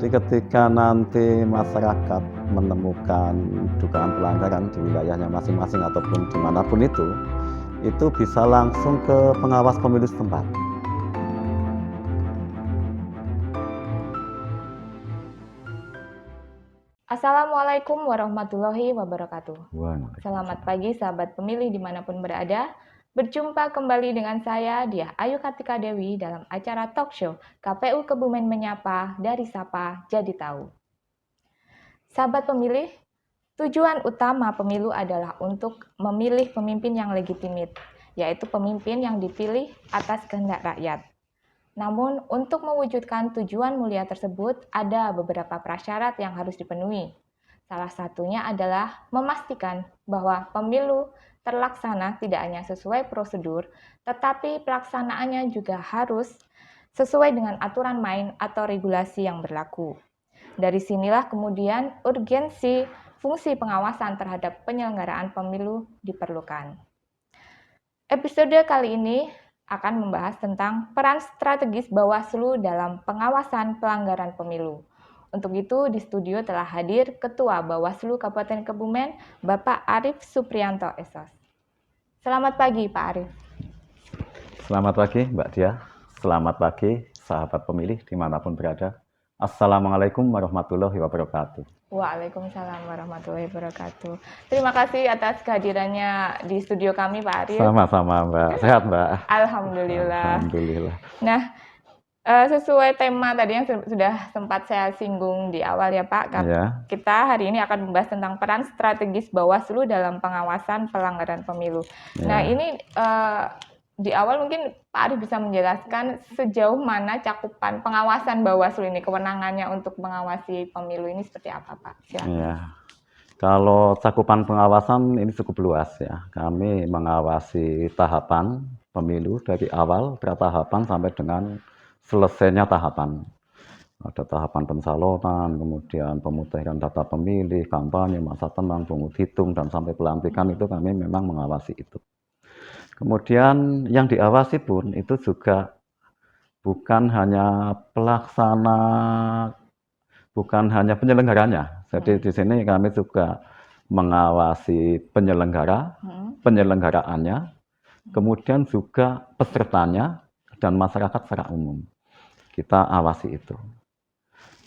Jadi ketika nanti masyarakat menemukan dugaan pelanggaran di wilayahnya masing-masing ataupun dimanapun itu bisa langsung ke pengawas pemilu setempat. Assalamualaikum warahmatullahi wabarakatuh. Waalaikumsalam. Selamat pagi sahabat pemilih dimanapun berada. Berjumpa kembali dengan saya, Diah Ayu Kartika Dewi dalam acara talk show KPU Kebumen Menyapa dari Sapa Jadi Tahu. Sahabat pemilih, tujuan utama pemilu adalah untuk memilih pemimpin yang legitimit, yaitu pemimpin yang dipilih atas kehendak rakyat. Namun, untuk mewujudkan tujuan mulia tersebut, ada beberapa prasyarat yang harus dipenuhi. Salah satunya adalah memastikan bahwa pemilu terlaksana tidak hanya sesuai prosedur, tetapi pelaksanaannya juga harus sesuai dengan aturan main atau regulasi yang berlaku. Dari sinilah kemudian urgensi fungsi pengawasan terhadap penyelenggaraan pemilu diperlukan. Episode kali ini akan membahas tentang peran strategis Bawaslu dalam pengawasan pelanggaran pemilu. Untuk itu, di studio telah hadir Ketua Bawaslu Kabupaten Kebumen, Bapak Arief Supriyanto Esos. Selamat pagi, Pak Arief. Selamat pagi, Mbak Dia. Selamat pagi, sahabat pemilih dimanapun berada. Assalamualaikum warahmatullahi wabarakatuh. Waalaikumsalam warahmatullahi wabarakatuh. Terima kasih atas kehadirannya di studio kami, Pak Arief. Sama-sama, Mbak. Sehat, Mbak? Alhamdulillah. Alhamdulillah. Nah, sesuai tema tadi yang sudah sempat saya singgung di awal ya Pak, Ya. kita hari ini akan membahas tentang peran strategis Bawaslu dalam pengawasan pelanggaran pemilu. Ya. Nah ini di awal mungkin Pak Arief bisa menjelaskan sejauh mana cakupan pengawasan Bawaslu ini, kewenangannya untuk mengawasi pemilu ini seperti apa Pak? Silakan. Ya. Kalau cakupan pengawasan ini cukup luas ya. Kami mengawasi tahapan pemilu dari awal pratahapan sampai dengan selesainya tahapan. Ada tahapan pencalonan, kemudian pemutahiran data pemilih, kampanye, masa tenang, pungut hitung, dan sampai pelantikan itu kami memang mengawasi itu. Kemudian yang diawasi pun itu juga bukan hanya pelaksana, bukan hanya penyelenggaranya. Jadi di sini kami juga mengawasi penyelenggara, penyelenggaraannya, kemudian juga pesertanya dan masyarakat secara umum. Kita awasi itu.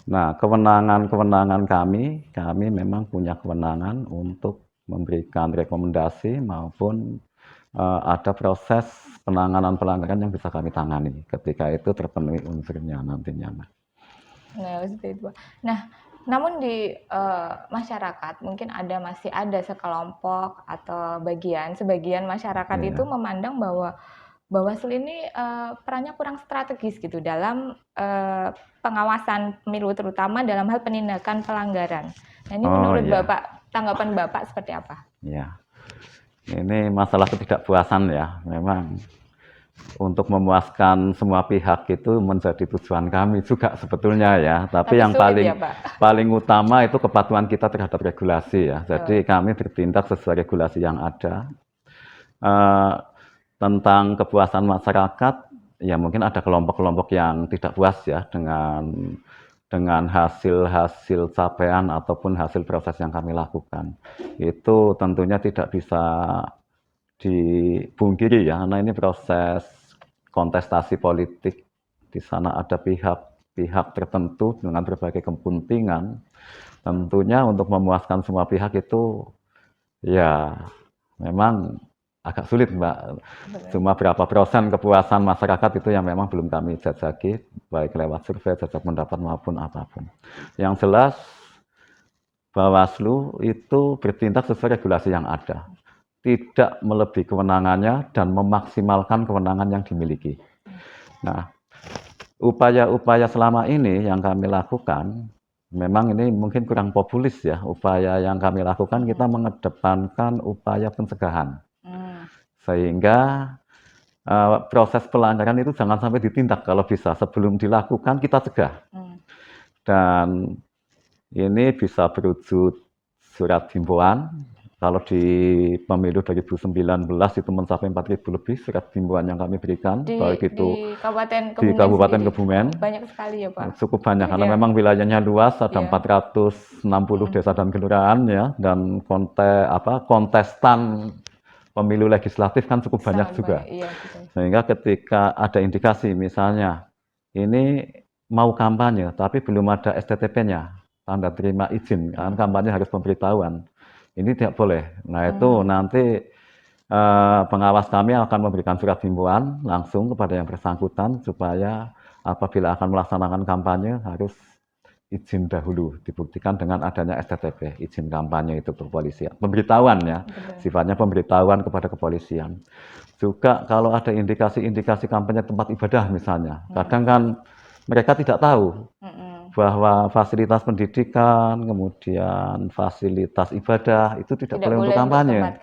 Nah, kewenangan kami memang punya kewenangan untuk memberikan rekomendasi maupun ada proses penanganan pelanggaran yang bisa kami tangani ketika itu terpenuhi unsurnya nantinya. Nah, seperti itu. Nah, namun di masyarakat mungkin masih ada sekelompok atau sebagian masyarakat itu memandang bahwa Bawaslu ini perannya kurang strategis gitu dalam pengawasan pemilu, terutama dalam hal penindakan pelanggaran. Nah, ini menurut Bapak, tanggapan Bapak seperti apa? Ya, ini masalah ketidakpuasan ya. Memang untuk memuaskan semua pihak itu menjadi tujuan kami juga sebetulnya ya. Tapi yang paling utama itu kepatuhan kita terhadap regulasi ya. Jadi kami bertindak sesuai regulasi yang ada. Tentang kepuasan masyarakat, ya mungkin ada kelompok-kelompok yang tidak puas ya dengan hasil capaian ataupun hasil proses yang kami lakukan. Itu tentunya tidak bisa dipungkiri ya, karena ini proses kontestasi politik. Di sana ada pihak tertentu dengan berbagai kepentingan. Tentunya untuk memuaskan semua pihak itu ya memang agak sulit, Mbak. Cuma berapa persen kepuasan masyarakat itu yang memang belum kami jajaki, baik lewat survei, jajak pendapat maupun apapun. Yang jelas, Bawaslu itu bertindak sesuai regulasi yang ada. Tidak melebihi kewenangannya dan memaksimalkan kewenangan yang dimiliki. Nah, upaya-upaya selama ini yang kami lakukan, memang ini mungkin kurang populis ya. Upaya yang kami lakukan, kita mengedepankan upaya pencegahan. Sehingga proses pelanggaran itu jangan sampai ditindak kalau bisa. Sebelum dilakukan kita cegah. Dan ini bisa berwujud surat himbauan, Kalau di pemilu 2019 itu mencapai 4.000 lebih surat himbauan yang kami berikan, baik itu di Kabupaten di Kebumen Kabupaten sendiri. Kebumen. Banyak sekali ya Pak. Cukup banyak karena Iya. memang wilayahnya luas, ada Iya. 460 desa dan kelurahan ya, dan kontestan pemilu legislatif kan cukup banyak Sangat juga. banyak, iya betul. Sehingga ketika ada indikasi misalnya ini mau kampanye tapi belum ada STTP-nya, tanda terima izin, kan kampanye harus pemberitahuan. Ini tidak boleh. Nah itu nanti pengawas kami akan memberikan surat himbauan langsung kepada yang bersangkutan supaya apabila akan melaksanakan kampanye harus izin dahulu, dibuktikan dengan adanya STTP, izin kampanye itu ke kepolisian. Pemberitahuan ya, sifatnya pemberitahuan kepada kepolisian. Juga kalau ada indikasi-indikasi kampanye tempat ibadah misalnya, kadang kan mereka tidak tahu bahwa fasilitas pendidikan, kemudian fasilitas ibadah itu tidak boleh untuk kampanye.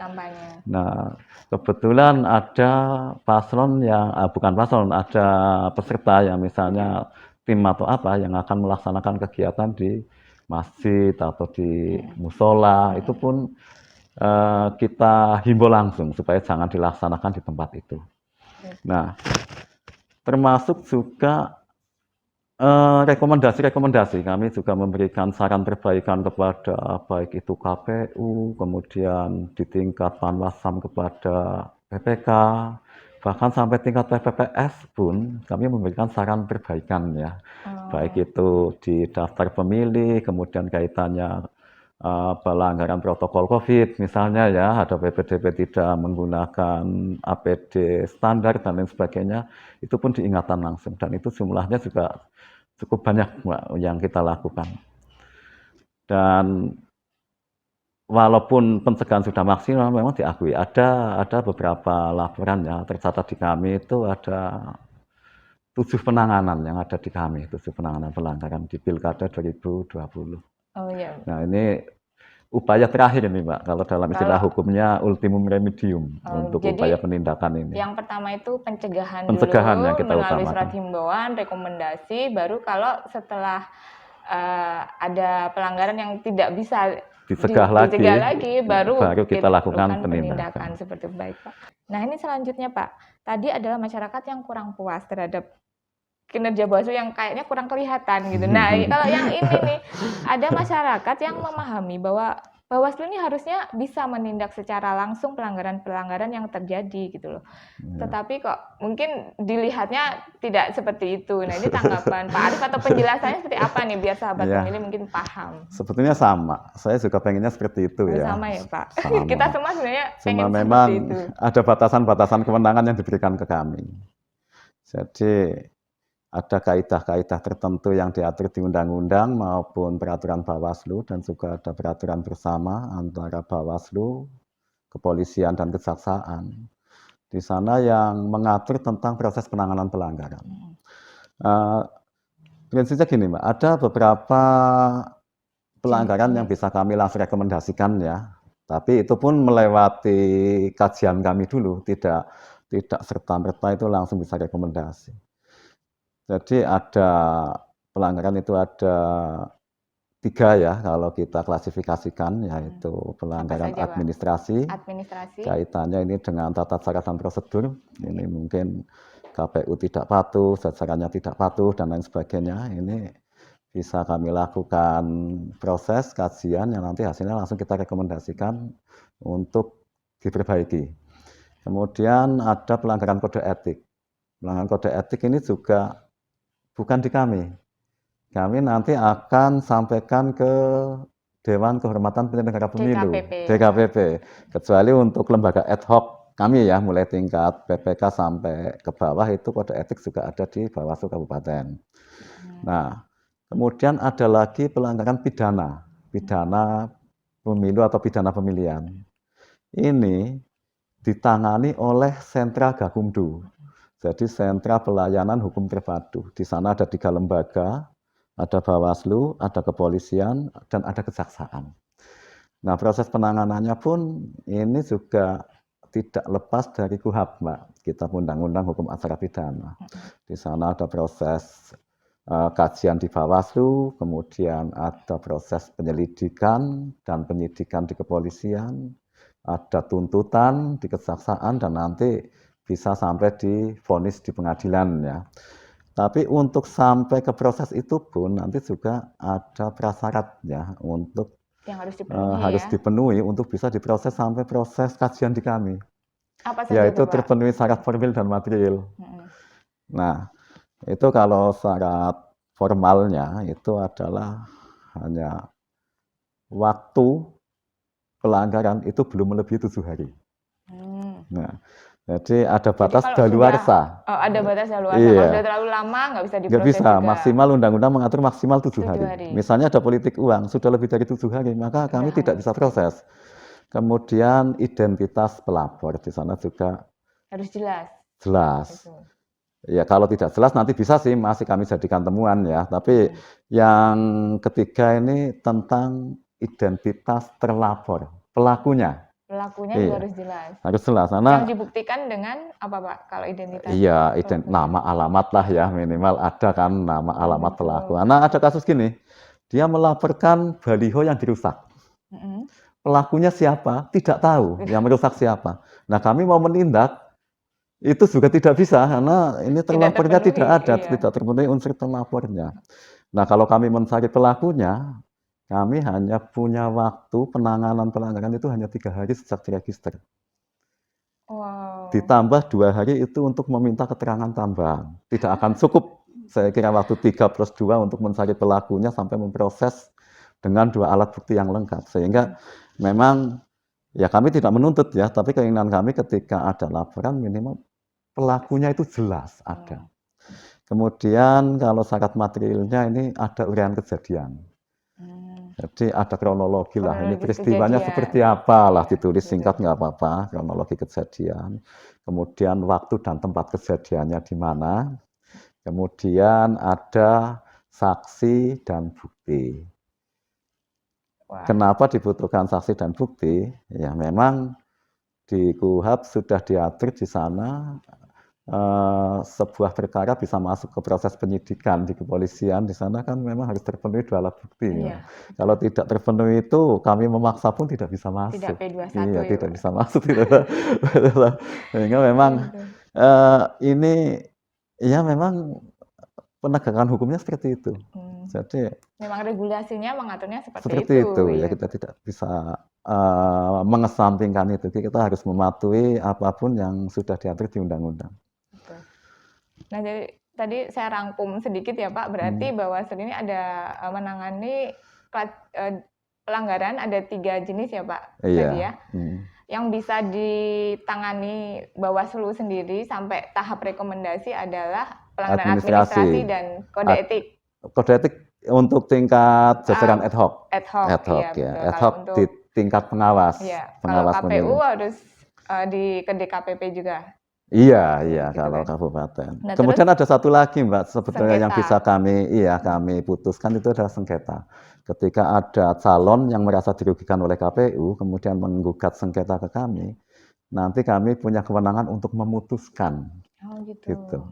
Nah, kebetulan ada paslon yang, bukan paslon, ada peserta yang misalnya tim atau apa yang akan melaksanakan kegiatan di masjid atau di musola, itu pun kita himbau langsung supaya jangan dilaksanakan di tempat itu. Nah, termasuk juga rekomendasi-rekomendasi, kami juga memberikan saran perbaikan kepada baik itu KPU, kemudian di tingkat Panwasam kepada PPK, bahkan sampai tingkat PPPS pun kami memberikan saran perbaikan ya, baik itu di daftar pemilih, kemudian kaitannya pelanggaran protokol COVID misalnya ya, ada PPDB tidak menggunakan APD standar dan lain sebagainya, itu pun diingatkan langsung dan itu jumlahnya juga cukup banyak Mbak, yang kita lakukan. Dan walaupun pencegahan sudah maksimal, memang diakui ada beberapa laporan ya tercatat di kami itu ada 7 penanganan yang ada di kami, 7 penanganan pelanggaran di Pilkada 2020. Oh iya. Nah ini upaya terakhir ini Mbak, kalau dalam istilah hukumnya ultimum remedium untuk upaya penindakan ini. Yang pertama itu pencegahan yang dulu kita melalui utamakan. surat himbauan, rekomendasi, baru kalau setelah ada pelanggaran yang tidak bisa dicegah lagi, baru kita lakukan penindakan. Seperti baik Pak. Nah ini selanjutnya Pak, tadi adalah masyarakat yang kurang puas terhadap kinerja Bawaslu yang kayaknya kurang kelihatan gitu. Nah, kalau yang ini nih, ada masyarakat yang memahami bahwa Bawaslu ini harusnya bisa menindak secara langsung pelanggaran-pelanggaran yang terjadi gitu loh. Tetapi kok mungkin dilihatnya tidak seperti itu. Nah, ini tanggapan Pak Arief atau penjelasannya seperti apa nih biar sahabat pemilih mungkin paham. Sebetulnya sama. Saya juga pengennya seperti itu ya. Sama ya Pak. Sama. Kita semua sebenarnya cuma pengen memang seperti itu. ada batasan-batasan kewenangan yang diberikan ke kami. Jadi ada kaidah-kaidah tertentu yang diatur di undang-undang maupun peraturan Bawaslu dan juga ada peraturan bersama antara Bawaslu, kepolisian dan kejaksaan. Di sana yang mengatur tentang proses penanganan pelanggaran. Prinsipnya gini Mbak, ada beberapa pelanggaran yang bisa kami langsung rekomendasikan ya, tapi itu pun melewati kajian kami dulu, tidak serta-merta itu langsung bisa rekomendasi. Jadi ada pelanggaran itu ada 3 ya kalau kita klasifikasikan, yaitu pelanggaran administrasi, kaitannya ini dengan tata cara dan prosedur, ini mungkin KPU tidak patuh, jajarannya tidak patuh dan lain sebagainya, ini bisa kami lakukan proses kajian yang nanti hasilnya langsung kita rekomendasikan untuk diperbaiki. Kemudian ada pelanggaran kode etik. Pelanggaran kode etik ini juga bukan di kami. Kami nanti akan sampaikan ke Dewan Kehormatan Penyelenggara Pemilu, DKPP. Kecuali untuk lembaga ad hoc kami ya, mulai tingkat PPK sampai ke bawah itu kode etik juga ada di Bawaslu Kabupaten. Nah, kemudian ada lagi pelanggaran pidana pemilu atau pidana pemilihan. Ini ditangani oleh Sentra Gakumdu. Jadi Sentra Pelayanan Hukum Terpadu. Di sana ada 3 lembaga, ada Bawaslu, ada kepolisian, dan ada kejaksaan. Nah, proses penanganannya pun ini juga tidak lepas dari KUHP, Mbak. Kitab Undang-Undang Hukum Acara Pidana. Di sana ada proses kajian di Bawaslu, kemudian ada proses penyelidikan dan penyidikan di kepolisian, ada tuntutan di kejaksaan dan nanti bisa sampai divonis di pengadilan ya. Tapi untuk sampai ke proses itu pun nanti juga ada prasyarat ya untuk Yang harus dipenuhi harus ya. dipenuhi untuk bisa diproses sampai proses kajian di kami. Apa saja Yaitu itu, Pak? terpenuhi syarat formil dan material. Nah, itu kalau syarat formalnya itu adalah hanya waktu pelanggaran itu belum melebihi 7 hari. Nah, jadi ada batas daluarsa. Oh, ada batas daluarsa. Iya. Kalau sudah terlalu lama nggak bisa diproses Nggak bisa, juga. maksimal undang-undang mengatur maksimal 7 7 hari. hari. Misalnya ada politik uang, sudah lebih dari 7 hari, maka kami tidak bisa proses. Kemudian identitas pelapor, di sana juga harus jelas. Jelas. Ya kalau tidak jelas nanti bisa sih masih kami jadikan temuan ya. Tapi yang ketiga ini tentang identitas terlapor, pelakunya. Pelakunya juga harus jelas. Harus jelas. Karena yang dibuktikan dengan apa, Pak? Kalau identitas? Iya, nama alamat lah ya, minimal ada kan nama alamat pelaku. Karena ada kasus gini, dia melaporkan baliho yang dirusak. Pelakunya siapa? Tidak tahu. Yang merusak siapa. Nah kami mau menindak, itu juga tidak bisa karena ini terlapornya tidak ada, tidak terpenuhi unsur terlapornya. Nah kalau kami mencari pelakunya, kami hanya punya waktu penanganan pelanggaran itu hanya 3 hari sejak diregister. Wow. Ditambah 2 hari itu untuk meminta keterangan tambahan. Tidak akan cukup, saya kira waktu 3+2 untuk mencari pelakunya sampai memproses dengan 2 alat bukti yang lengkap. Sehingga memang ya kami tidak menuntut ya, tapi keinginan kami ketika ada laporan minimal pelakunya itu jelas ada. Kemudian kalau syarat materialnya ini ada uraian kejadian. Jadi ada kronologi lah, ini peristiwanya seperti apa lah, ditulis singkat nggak apa-apa, kronologi kejadian. Kemudian waktu dan tempat kejadiannya di mana. Kemudian ada saksi dan bukti. Kenapa dibutuhkan saksi dan bukti? Ya memang di KUHP sudah diatur di sana sebuah perkara bisa masuk ke proses penyidikan di kepolisian, di sana kan memang harus terpenuhi 2 alat bukti. Ya. Kalau tidak terpenuhi itu, kami memaksa pun tidak bisa masuk. Tidak P21 iya, ya, tidak bisa masuk. Sehingga memang ini ya memang penegakan hukumnya seperti itu. Jadi memang regulasinya mengaturnya seperti itu. Ya kita tidak bisa mengesampingkan itu. Kita harus mematuhi apapun yang sudah diatur di undang-undang. Nah, jadi tadi saya rangkum sedikit ya Pak, berarti Bawaslu ini ada menangani pelanggaran ada 3 jenis ya Pak, tadi ya. Yang bisa ditangani Bawaslu sendiri sampai tahap rekomendasi adalah pelanggaran administrasi dan kode etik. Kode etik untuk tingkat jajaran ad hoc. Ad hoc, ya. Ad hoc di tingkat pengawas. Iya, pengawas kalau KPU harus ke DKPP juga. Iya, kalau kabupaten. Nah, kemudian ada satu lagi Mbak, sebetulnya yang bisa kami putuskan itu adalah sengketa. Ketika ada calon yang merasa dirugikan oleh KPU, kemudian menggugat sengketa ke kami, nanti kami punya kewenangan untuk memutuskan. Oh gitu.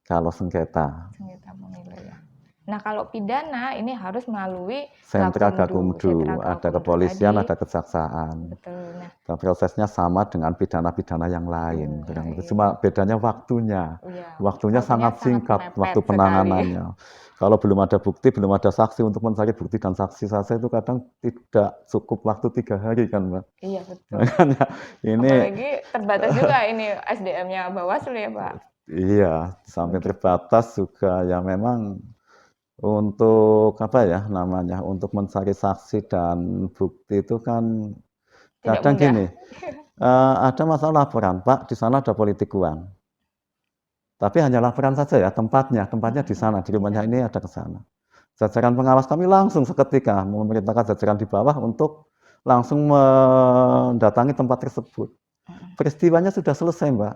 Kalau sengketa. Sengketa pemilu ya. Nah kalau pidana ini harus melalui sentra Gakumdu, ada kepolisian, ada kejaksaan. Betul. Nah, prosesnya sama dengan pidana-pidana yang lain. Cuma bedanya waktunya. Waktunya sangat singkat, waktu penanganannya. Kalau belum ada bukti, belum ada saksi untuk mencari bukti dan saksi saja itu kadang tidak cukup waktu 3 hari kan Mbak. Iya betul. Makanya ini apalagi terbatas juga ini SDM-nya Bawaslu ya Pak. Iya, sampai terbatas juga ya memang. Untuk apa ya namanya, untuk mencari saksi dan bukti itu kan kadang gini, ada masalah laporan, Pak di sana ada politik uang. Tapi hanya laporan saja ya, tempatnya di sana, di rumahnya ini ada ke sana. Jajaran pengawas kami langsung seketika memerintahkan jajaran di bawah untuk langsung mendatangi tempat tersebut. Peristiwanya sudah selesai Mbak.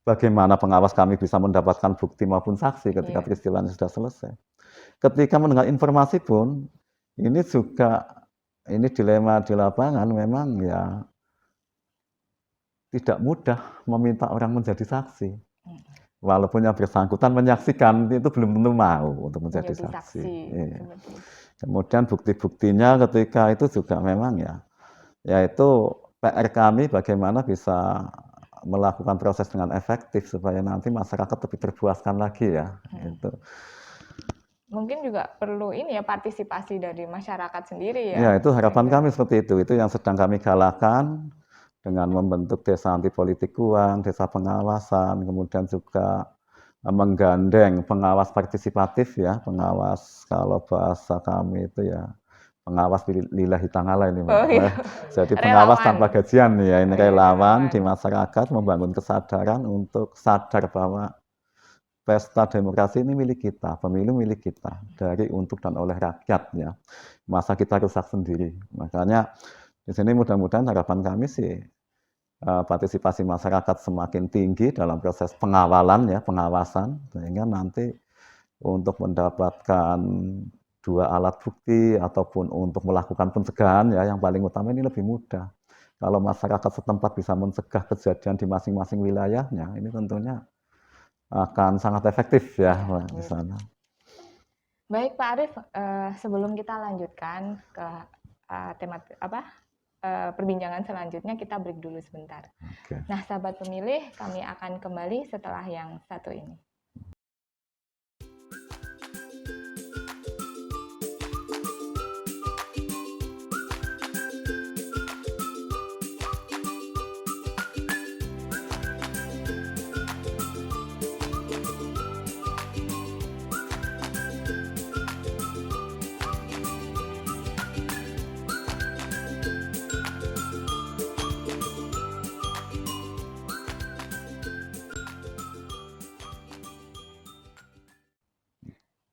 Bagaimana pengawas kami bisa mendapatkan bukti maupun saksi ketika peristiwanya sudah selesai. Ketika mendengar informasi pun, ini juga dilema di lapangan memang ya tidak mudah meminta orang menjadi saksi. Walaupun yang bersangkutan menyaksikan itu belum tentu mau untuk menjadi saksi. Kemudian bukti-buktinya ketika itu juga memang ya itu PR kami bagaimana bisa melakukan proses dengan efektif supaya nanti masyarakat lebih terpuaskan lagi ya, itu. Mungkin juga perlu ini ya, partisipasi dari masyarakat sendiri Ya, ya, itu harapan sehingga kami seperti itu yang sedang kami galakan dengan membentuk desa anti politik uang, desa pengawasan, kemudian juga menggandeng pengawas partisipatif ya, pengawas kalau bahasa kami itu ya pengawas lillahi ta'ala ini Mbak. oh iya, Jadi pengawas tanpa relawan. gajian ya, ini Oh iya, relawan di relawan. masyarakat membangun kesadaran untuk sadar bahwa pesta demokrasi ini milik kita, pemilu milik kita, dari, untuk, dan oleh rakyat ya. Masa kita rusak sendiri. Makanya di sini mudah-mudahan harapan kami sih partisipasi masyarakat semakin tinggi dalam proses pengawalan ya, pengawasan, sehingga nanti untuk mendapatkan dua alat bukti ataupun untuk melakukan pencegahan ya, yang paling utama ini lebih mudah. Kalau masyarakat setempat bisa mencegah kejadian di masing-masing wilayahnya, ini tentunya akan sangat efektif ya di sana. Baik Pak Arief, sebelum kita lanjutkan ke tema perbincangan selanjutnya, kita break dulu sebentar. Oke. Nah, sahabat pemilih, kami akan kembali setelah yang satu ini.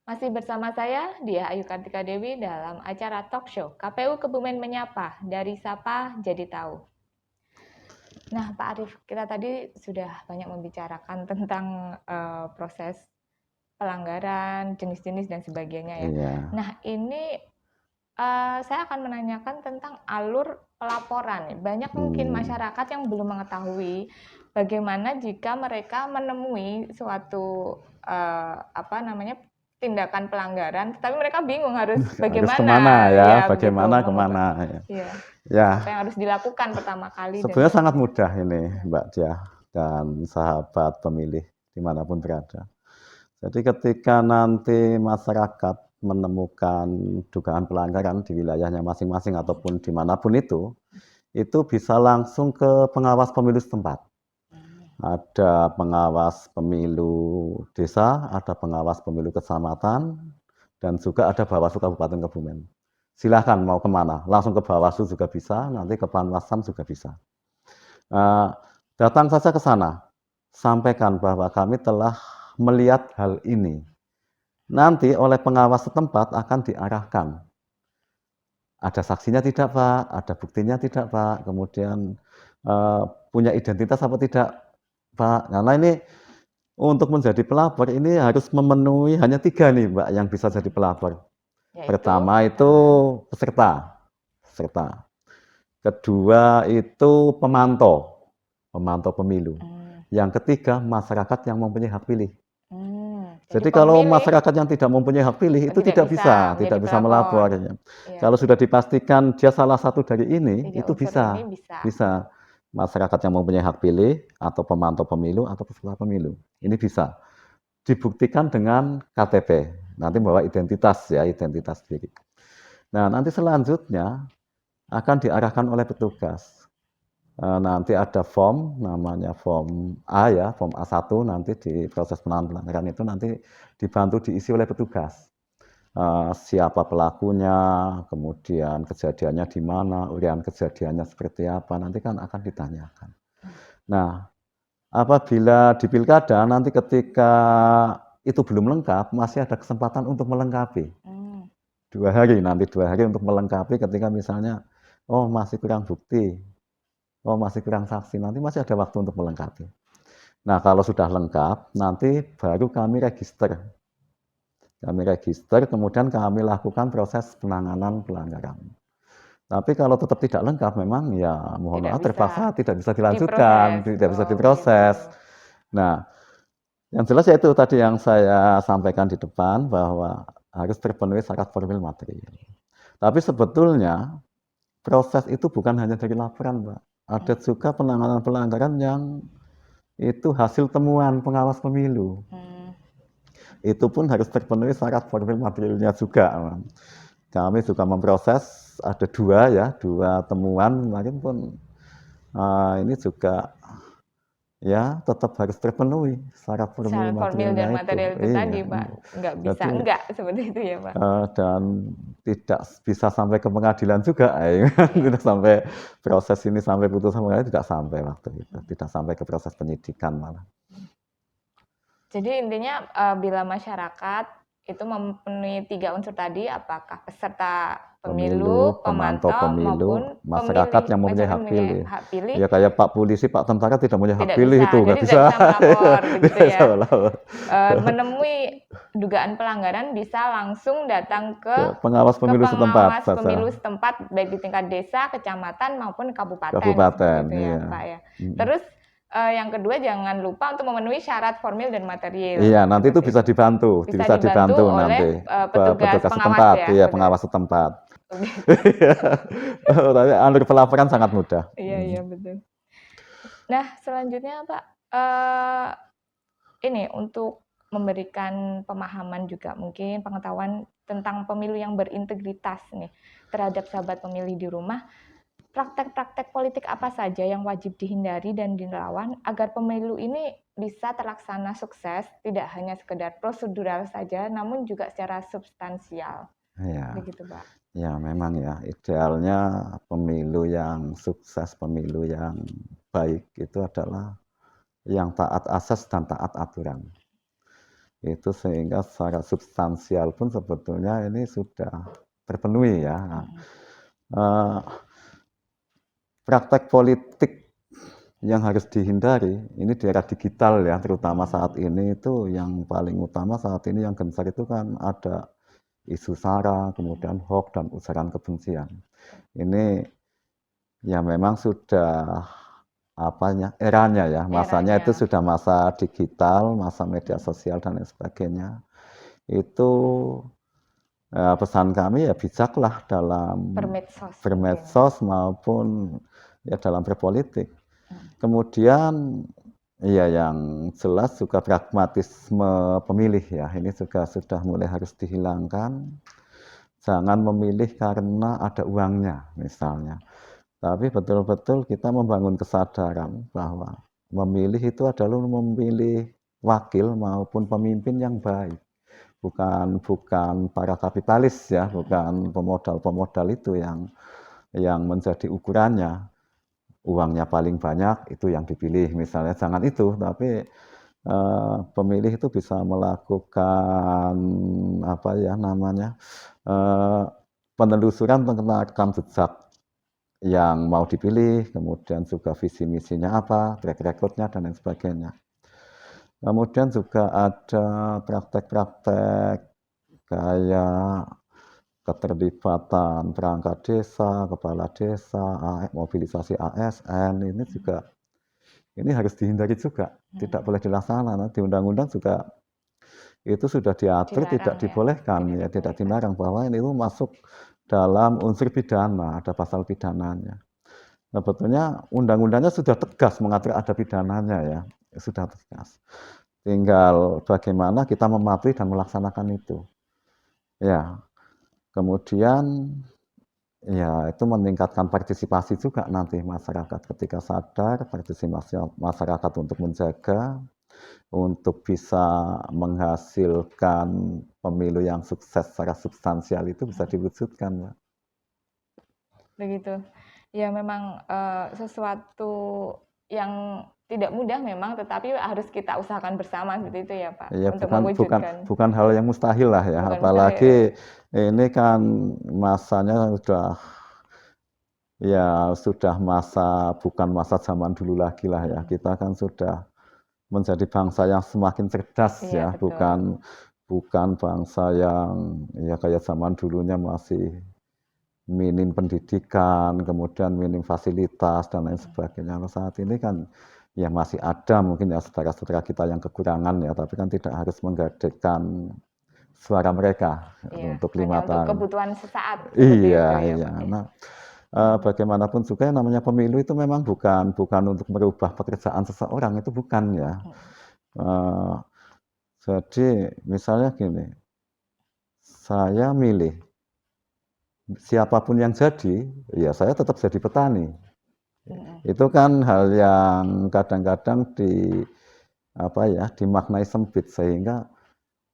Masih bersama saya, Diah Ayu Kartika Dewi dalam acara talk show KPU Kebumen Menyapa, dari Sapa Jadi Tahu. Nah, Pak Arief, kita tadi sudah banyak membicarakan tentang proses pelanggaran, jenis-jenis dan sebagainya ya. Iya. Nah, ini saya akan menanyakan tentang alur pelaporan. Banyak mungkin masyarakat yang belum mengetahui bagaimana jika mereka menemui suatu tindakan pelanggaran, tapi mereka bingung harus bagaimana. Harus kemana ya, bagaimana begitu, kemana ya. Iya. Ya. Apa yang harus dilakukan pertama kali? Sebenarnya sangat mudah ini Mbak Diah dan sahabat pemilih dimanapun berada. Jadi ketika nanti masyarakat menemukan dugaan pelanggaran di wilayahnya masing-masing ataupun dimanapun itu bisa langsung ke pengawas pemilu setempat. Ada pengawas pemilu desa, ada pengawas pemilu kecamatan, dan juga ada Bawaslu Kabupaten Kebumen. Silahkan mau kemana, langsung ke Bawaslu juga bisa, nanti ke Panwascam juga bisa. Datang saja ke sana, sampaikan bahwa kami telah melihat hal ini. Nanti oleh pengawas setempat akan diarahkan. Ada saksinya tidak Pak, ada buktinya tidak Pak, kemudian punya identitas apa tidak Pak. Karena ini untuk menjadi pelapor ini harus memenuhi hanya 3 nih Mbak yang bisa jadi pelapor. Pertama itu peserta. Kedua itu pemantau pemilu. Yang ketiga masyarakat yang mempunyai hak pilih. Jadi kalau masyarakat yang tidak mempunyai hak pilih itu tidak bisa melapor. Ya. Kalau sudah dipastikan dia salah satu dari ini, itu bisa. Masyarakat yang mempunyai hak pilih atau pemantau pemilu atau peserta pemilu. Ini bisa dibuktikan dengan KTP. Nanti bawa identitas ya, identitas diri. Nah, nanti selanjutnya akan diarahkan oleh petugas. Nanti ada form, namanya form A ya, form A1 nanti di proses penanganan pelanggaran itu nanti dibantu diisi oleh petugas. Siapa pelakunya, kemudian kejadiannya di mana, uraian kejadiannya seperti apa, nanti kan akan ditanyakan. Nah, apabila di pilkada nanti ketika itu belum lengkap, masih ada kesempatan untuk melengkapi. 2 hari untuk melengkapi ketika misalnya, oh masih kurang bukti, oh masih kurang saksi, nanti masih ada waktu untuk melengkapi. Nah, kalau sudah lengkap, nanti baru kami register. Kemudian kami lakukan proses penanganan pelanggaran. Tapi kalau tetap tidak lengkap, memang ya mohon maaf terpaksa tidak bisa dilanjutkan, tidak bisa diproses. Nah, yang jelas yaitu tadi yang saya sampaikan di depan bahwa harus terpenuhi syarat formil material. Tapi sebetulnya proses itu bukan hanya dari laporan, Mbak. ada juga penanganan pelanggaran yang itu hasil temuan pengawas pemilu. Itu pun harus terpenuhi syarat formil materialnya juga. Kami juga memproses, ada dua temuan kemarin pun ini juga ya tetap harus terpenuhi syarat formil Syarat formil materialnya dan material itu tadi, Iya. Pak. Nggak bisa Jadi, enggak seperti itu ya, Pak. dan tidak bisa sampai ke pengadilan juga, tidak sampai proses ini sampai putusan pengadilan tidak sampai waktu itu, tidak sampai ke proses penyidikan malah. Jadi intinya bila masyarakat itu memenuhi 3 unsur tadi, apakah peserta pemilu, pemantau pemantau, pemilu, maupun masyarakat pemilih. yang mempunyai Masyarakat hak pilih. hak pilih Ya kayak Pak Polisi, Pak Tentara tidak punya hak tidak pilih bisa, itu, jadi nggak tidak bisa. bisa melapor begitu Tidak bisa ya. melapor. Menemui dugaan pelanggaran bisa langsung datang ke pengawas pemilu setempat, pemilu setempat baik di tingkat desa, kecamatan maupun kabupaten, kabupaten, seperti itu ya, iya. Pak ya. Terus yang kedua jangan lupa untuk memenuhi syarat formil dan material. Iya, nanti itu bisa dibantu, bisa dibantu oleh nanti petugas pengawas setempat, ya. Iya, pengawas setempat. Tapi alur pelaporan sangat mudah. Iya betul. Nah selanjutnya Pak, ini untuk memberikan pemahaman juga mungkin pengetahuan tentang pemilu yang berintegritas nih terhadap sahabat pemilih di rumah. Praktek-praktek politik apa saja yang wajib dihindari dan dilawan agar pemilu ini bisa terlaksana sukses, tidak hanya sekedar prosedural saja, namun juga secara substansial. Ya, begitu Pak. Ya memang ya, idealnya pemilu yang sukses, pemilu yang baik itu adalah yang taat asas dan taat aturan. Itu sehingga secara substansial pun sebetulnya ini sudah terpenuhi ya. Praktek politik yang harus dihindari, ini di era digital ya, terutama saat ini itu yang paling utama saat ini yang gencar itu kan ada isu SARA, kemudian hoax dan ujaran kebencian. Ini ya memang sudah eranya ya, masanya itu sudah masa digital, masa media sosial dan lain sebagainya. Itu pesan kami ya bijaklah dalam bermedsos maupun ya dalam berpolitik. Kemudian ya yang jelas juga pragmatisme pemilih ya, ini juga sudah mulai harus dihilangkan. Jangan memilih karena ada uangnya misalnya, tapi betul-betul kita membangun kesadaran bahwa memilih itu adalah memilih wakil maupun pemimpin yang baik. Bukan para kapitalis ya, bukan pemodal itu yang menjadi ukurannya. Uangnya paling banyak itu yang dipilih misalnya, jangan itu, tapi pemilih itu bisa melakukan penelusuran tentang rekam jejak yang mau dipilih, kemudian juga visi misinya apa, track recordnya dan lain sebagainya. Kemudian juga ada praktek-praktek kayak keterlibatan perangkat desa, kepala desa, mobilisasi ASN, ini juga ini harus dihindari juga, tidak boleh dilaksanakan. Di undang-undang juga itu sudah diatur, tidak dibolehkan ya, tidak dilarang bahwa ini itu masuk dalam unsur pidana, ada pasal pidananya. Sebetulnya undang-undangnya sudah tegas mengatur ada pidananya ya, sudah tegas. Tinggal bagaimana kita mematuhi dan melaksanakan itu. Ya, kemudian ya itu meningkatkan partisipasi juga nanti masyarakat ketika sadar, partisipasi masyarakat untuk menjaga, untuk bisa menghasilkan pemilu yang sukses secara substansial itu bisa diwujudkan. Begitu. Ya memang sesuatu yang tidak mudah memang, tetapi harus kita usahakan bersama seperti itu ya Pak, ya, untuk mewujudkan. Bukan hal yang mustahil lah ya, Bukan apalagi mustahil. Ini kan masanya sudah bukan masa zaman dulu lagi lah ya, kita kan sudah menjadi bangsa yang semakin cerdas ya, betul. bukan bangsa yang ya kayak zaman dulunya masih minim pendidikan, kemudian minim fasilitas dan lain sebagainya. Kalau saat ini kan ya masih ada mungkin ya saudara-saudara kita yang kekurangan ya, tapi kan tidak harus menggadaikan suara mereka untuk 5 tahun. Untuk kebutuhan sesaat. Iya. Nah, Bagaimanapun juga yang namanya pemilu itu memang bukan untuk merubah pekerjaan seseorang, itu bukan ya. Eee, jadi misalnya gini, saya milih, siapapun yang jadi, ya saya tetap jadi petani. Itu kan hal yang kadang-kadang dimaknai sempit sehingga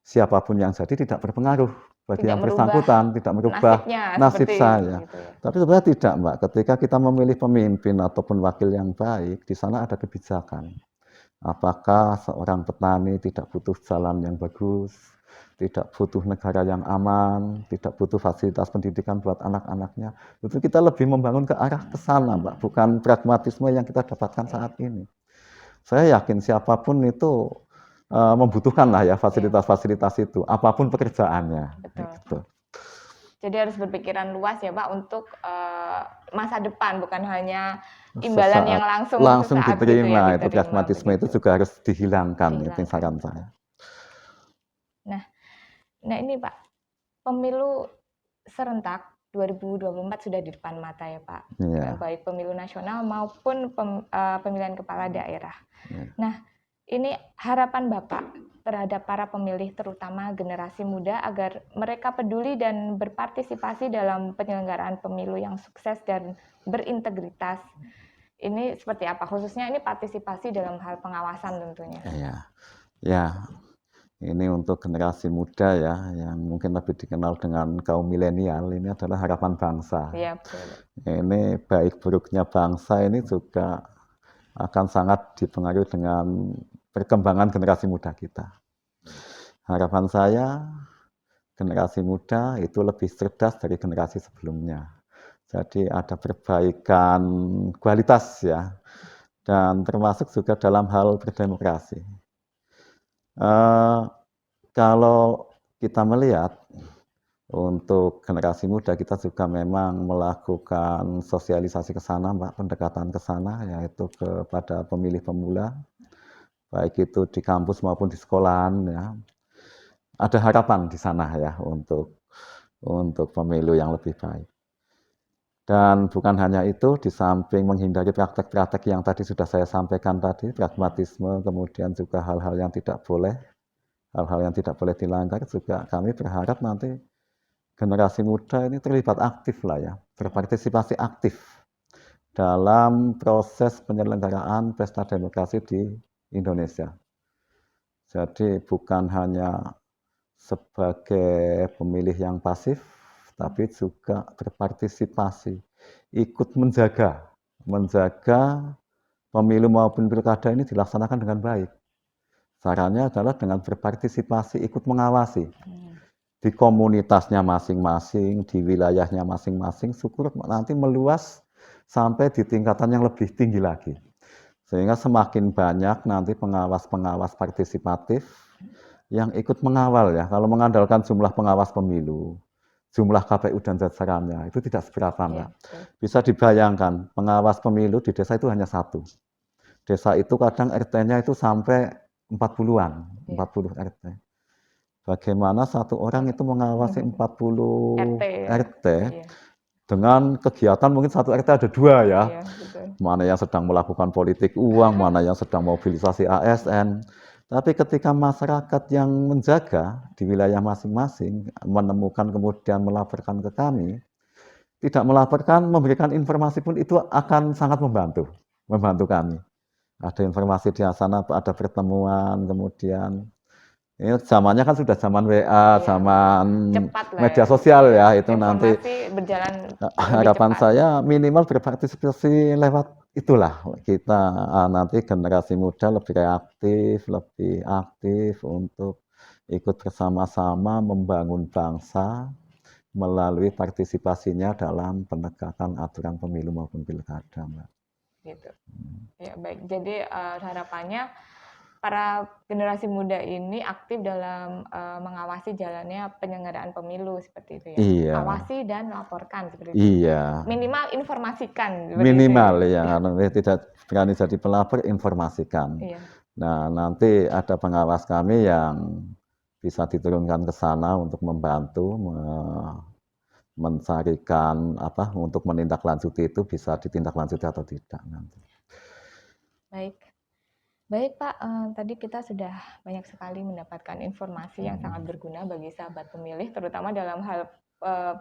siapapun yang jadi tidak berpengaruh bagi Tidak yang merubah bersangkutan, tidak merubah nasibnya nasib seperti saya. gitu ya. Tapi sebenarnya tidak, Mbak. Ketika kita memilih pemimpin ataupun wakil yang baik, di sana ada kebijakan. Apakah seorang petani tidak butuh jalan yang bagus, tidak butuh negara yang aman, tidak butuh fasilitas pendidikan buat anak-anaknya. Itu kita lebih membangun ke arah ke sana, Mbak, bukan pragmatisme yang kita dapatkan saat ini. Saya yakin siapapun itu membutuhkan lah ya fasilitas-fasilitas itu, apapun pekerjaannya. Betul. Gitu. Jadi harus berpikiran luas ya Pak untuk masa depan, bukan hanya imbalan yang langsung sesaat diterima, gitu ya, itu pragmatisme itu juga harus dihilangkan, itu saran saya. Nah ini Pak, pemilu serentak 2024 sudah di depan mata ya Pak, baik pemilu nasional maupun pemilihan kepala daerah. Nah, ini harapan Bapak terhadap para pemilih, terutama generasi muda, agar mereka peduli dan berpartisipasi dalam penyelenggaraan pemilu yang sukses dan berintegritas. Ini seperti apa? Khususnya ini partisipasi dalam hal pengawasan tentunya. Ya. Ini untuk generasi muda ya, yang mungkin lebih dikenal dengan kaum milenial, ini adalah harapan bangsa. Iya, betul. Ini baik buruknya bangsa ini juga akan sangat dipengaruhi dengan perkembangan generasi muda kita. Harapan saya, generasi muda itu lebih cerdas dari generasi sebelumnya. Jadi ada perbaikan kualitas ya, dan termasuk juga dalam hal berdemokrasi. Kalau kita melihat untuk generasi muda, kita juga memang melakukan sosialisasi ke sana, Mbak, pendekatan ke sana, yaitu kepada pemilih pemula, baik itu di kampus maupun di sekolahan ya. Ada harapan di sana ya untuk pemilu yang lebih baik. Dan bukan hanya itu, di samping menghindari praktek-praktek yang tadi sudah saya sampaikan tadi, pragmatisme, kemudian juga hal-hal yang tidak boleh dilanggar, juga kami berharap nanti generasi muda ini terlibat aktif lah ya, berpartisipasi aktif dalam proses penyelenggaraan pesta demokrasi di Indonesia. Jadi bukan hanya sebagai pemilih yang pasif, tapi juga berpartisipasi, ikut menjaga pemilu maupun pilkada ini dilaksanakan dengan baik. Caranya adalah dengan berpartisipasi, ikut mengawasi di komunitasnya masing-masing, di wilayahnya masing-masing, syukur nanti meluas sampai di tingkatan yang lebih tinggi lagi. Sehingga semakin banyak nanti pengawas-pengawas partisipatif yang ikut mengawal ya. Kalau mengandalkan jumlah pengawas pemilu, jumlah KPU dan jajarannya, itu tidak seberapa, Mbak. Bisa dibayangkan, pengawas pemilu di desa itu hanya satu. Desa itu kadang RT-nya itu sampai 40-an, 40 RT. Bagaimana satu orang itu mengawasi 40 RT dengan kegiatan mungkin satu RT ada 2 ya. Mana yang sedang melakukan politik uang, mana yang sedang mobilisasi ASN. Tapi ketika masyarakat yang menjaga di wilayah masing-masing menemukan kemudian melaporkan ke kami, tidak melaporkan, memberikan informasi pun itu akan sangat membantu kami. Ada informasi di sana, ada pertemuan, kemudian ini zamannya kan sudah zaman WA, zaman media sosial ya, itu nanti berjalan harapan saya minimal berpartisipasi lewat itulah kita nanti generasi muda lebih aktif untuk ikut bersama-sama membangun bangsa melalui partisipasinya dalam penegakan aturan pemilu maupun pilkada, Mbak. Gitu. Ya baik. Jadi harapannya para generasi muda ini aktif dalam mengawasi jalannya penyelenggaraan pemilu seperti itu ya. Iya. Awasi dan laporkan seperti itu. Iya. Minimal informasikan. Minimal itu. Ya, tidak berani jadi pelapor, informasikan. Iya. Nah, nanti ada pengawas kami yang bisa diturunkan ke sana untuk membantu mencarikan untuk menindaklanjuti itu bisa ditindaklanjuti atau tidak nanti. Baik. Baik Pak, tadi kita sudah banyak sekali mendapatkan informasi yang sangat berguna bagi sahabat pemilih, terutama dalam hal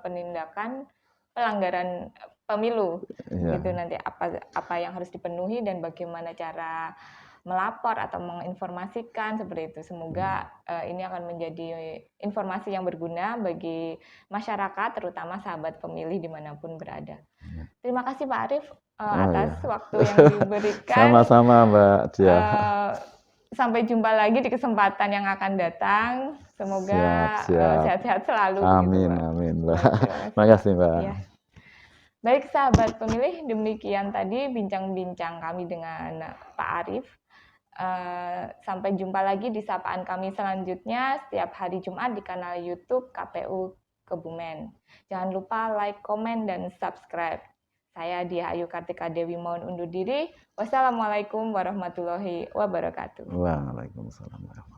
penindakan pelanggaran pemilu, Iya, gitu nanti apa yang harus dipenuhi dan bagaimana cara melapor atau menginformasikan seperti itu. Semoga ini akan menjadi informasi yang berguna bagi masyarakat, terutama sahabat pemilih dimanapun berada. iya. Terima kasih Pak Arief Oh atas iya. waktu yang diberikan. Sama-sama Mbak Diah. Sampai jumpa lagi di kesempatan yang akan datang. Siap, Semoga siap. sehat-sehat selalu begitu, Amin, Pak. amin, Mbak. Baik, terima kasih, Pak. Makasih, Mbak. Ya. Baik, sahabat pemilih, demikian tadi bincang-bincang kami dengan Pak Arief. Sampai jumpa lagi di sapaan kami selanjutnya setiap hari Jumat di kanal YouTube KPU Kebumen. Jangan lupa like, komen, dan subscribe. Saya Diah Ayu Kartika Dewi mohon undur diri. Wassalamualaikum warahmatullahi wabarakatuh. Waalaikumsalam warahmatullahi wabarakatuh.